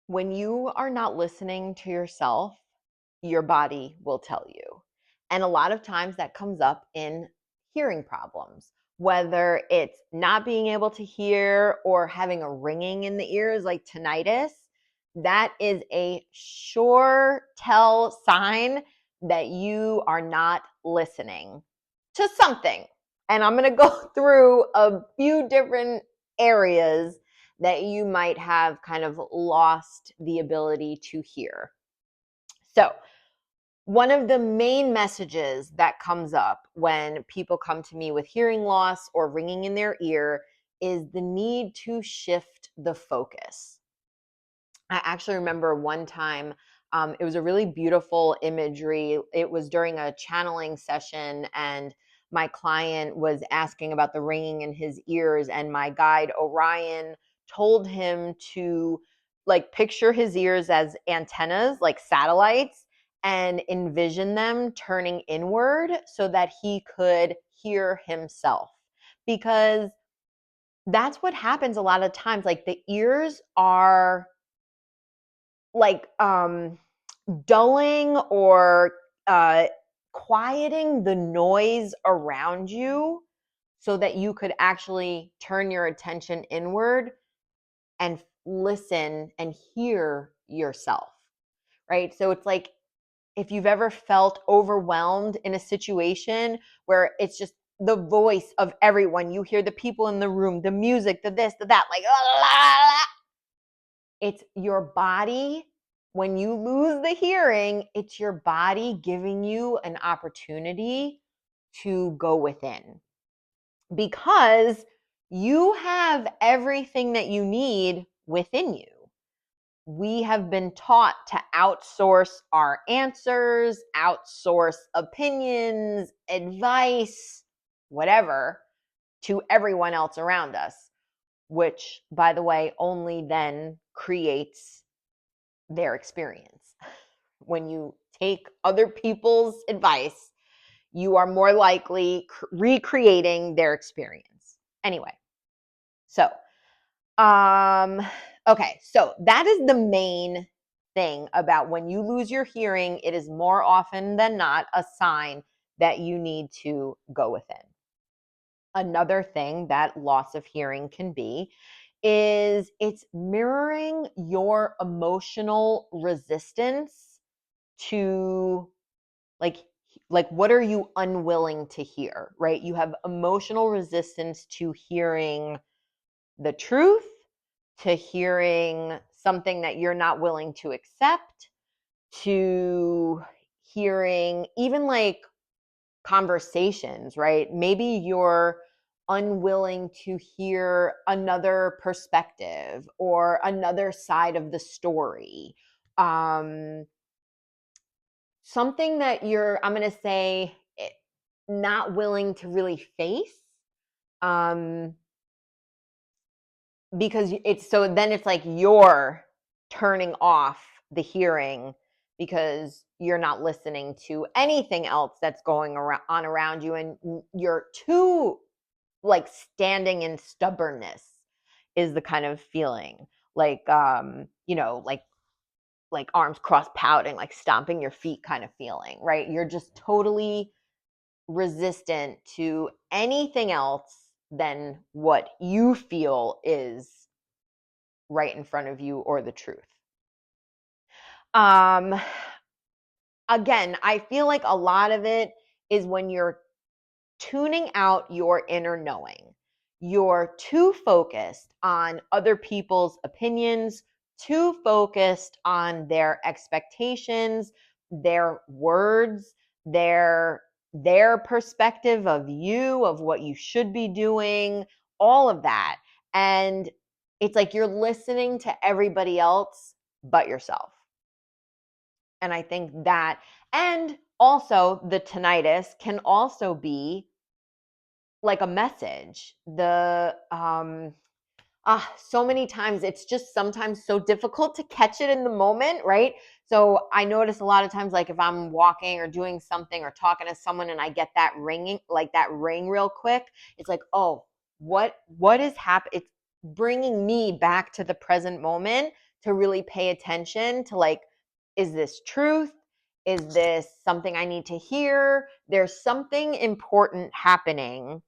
When you are not listening to yourself, your body will tell you. And a lot of times that comes up in hearing problems, whether it's not being able to hear or having a ringing in the ears like tinnitus. That is a sure tell sign that you are not listening to something. And I'm going to go through a few different areas that you might have kind of lost the ability to hear. So, one of the main messages that comes up when people come to me with hearing loss or ringing in their ear is the need to shift the focus. I actually remember one time, it was a really beautiful imagery. It was during a channeling session, and my client was asking about the ringing in his ears, and my guide, Orion, told him to like picture his ears as antennas, like satellites, and envision them turning inward so that he could hear himself. Because that's what happens a lot of times. Like the ears are like dulling or uh, quieting the noise around you so that you could actually turn your attention inward and listen and hear yourself, right? So it's like if you've ever felt overwhelmed in a situation where it's just the voice of everyone, you hear the people in the room, the music, the this, the that, like, it's your body. When you lose the hearing, it's your body giving you an opportunity to go within because you have everything that you need within you. We have been taught to outsource our answers, outsource opinions, advice, whatever, to everyone else around us, which, by the way, only then creates their experience. When you take other people's advice, you are more likely recreating their experience. Anyway, so okay, so that is the main thing about when you lose your hearing. It is more often than not a sign that you need to go within. Another thing that loss of hearing can be is it's mirroring your emotional resistance to like what are you unwilling to hear, right? You have emotional resistance to hearing the truth, to hearing something that you're not willing to accept, to hearing even like conversations, right? Maybe you're unwilling to hear another perspective or another side of the story. Something that you're, I'm going to say, not willing to really face. Um, because it's so then it's like you're turning off the hearing because you're not listening to anything else that's going on around you, and you're too like standing in stubbornness is the kind of feeling like like arms crossed pouting, like stomping your feet kind of feeling, right? You're just totally resistant to anything else than what you feel is right in front of you or the truth. Um, Again, I feel like a lot of it is when you're tuning out your inner knowing. You're too focused on other people's opinions, too focused on their expectations, their words, their perspective of you, of what you should be doing, all of that. And it's like you're listening to everybody else but yourself. And I think that, and also the tinnitus can also be like a message. So many times it's just sometimes so difficult to catch it in the moment, right? So I notice a lot of times, like if I'm walking or doing something or talking to someone and I get that ringing, like that ring real quick, it's like, oh, what is happening? It's bringing me back to the present moment to really pay attention to, like, is this truth? Is this something I need to hear? There's something important happening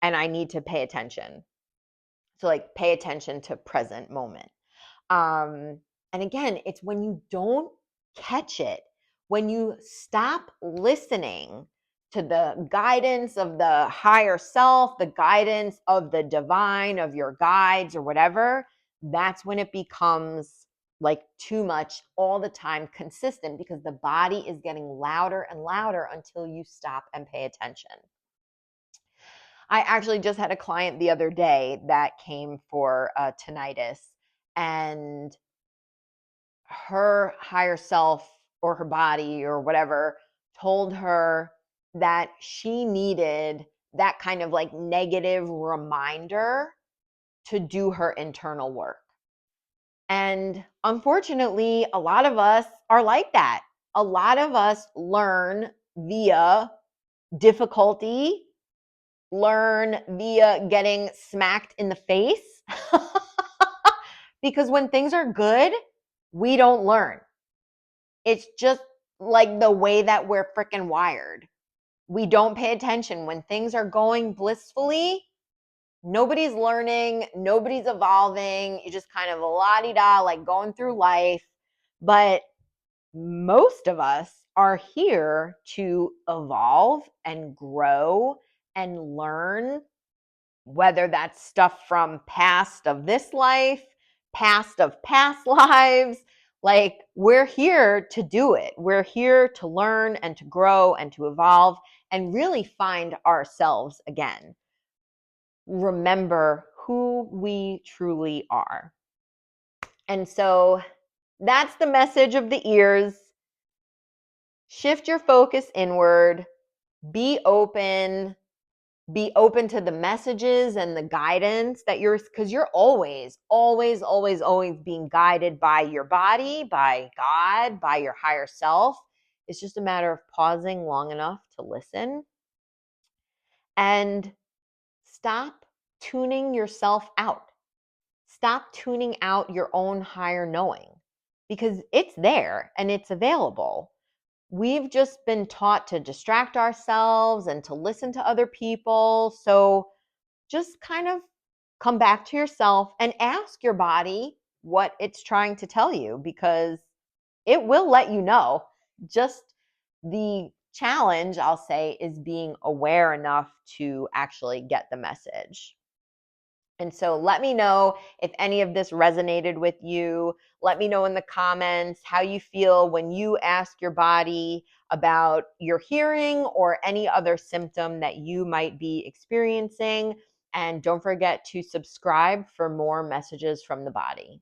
and I need to pay attention. So, like, pay attention to present moment. Um, and again, it's when you don't catch it, when you stop listening to the guidance of the higher self, the guidance of the divine, of your guides or whatever, that's when it becomes like too much all the time, consistent, because the body is getting louder and louder until you stop and pay attention. I actually just had a client the other day that came for tinnitus, and her higher self or her body or whatever told her that she needed that kind of like negative reminder to do her internal work. And unfortunately, a lot of us are like that. A lot of us learn via difficulty, learn via getting smacked in the face. Because when things are good, we don't learn. It's just like the way that we're freaking wired. We don't pay attention. When things are going blissfully, nobody's learning, nobody's evolving. You just kind of la-di-da, like going through life. But most of us are here to evolve and grow and learn, whether that's stuff from past of this life, past of past lives. Like, we're here to do it. We're here to learn and to grow and to evolve and really find ourselves again. Remember who we truly are. And so that's the message of the ears. Shift your focus inward. Be open to the messages and the guidance that because you're always being guided by your body, by God, by your higher self. It's just a matter of pausing long enough to listen and stop tuning yourself out. Stop tuning out your own higher knowing, because it's there and it's available. We've just been taught to distract ourselves and to listen to other people. So just kind of come back to yourself and ask your body what it's trying to tell you, because it will let you know. Just the challenge, I'll say, is being aware enough to actually get the message. And so let me know if any of this resonated with you. Let me know in the comments how you feel when you ask your body about your hearing or any other symptom that you might be experiencing. And don't forget to subscribe for more messages from the body.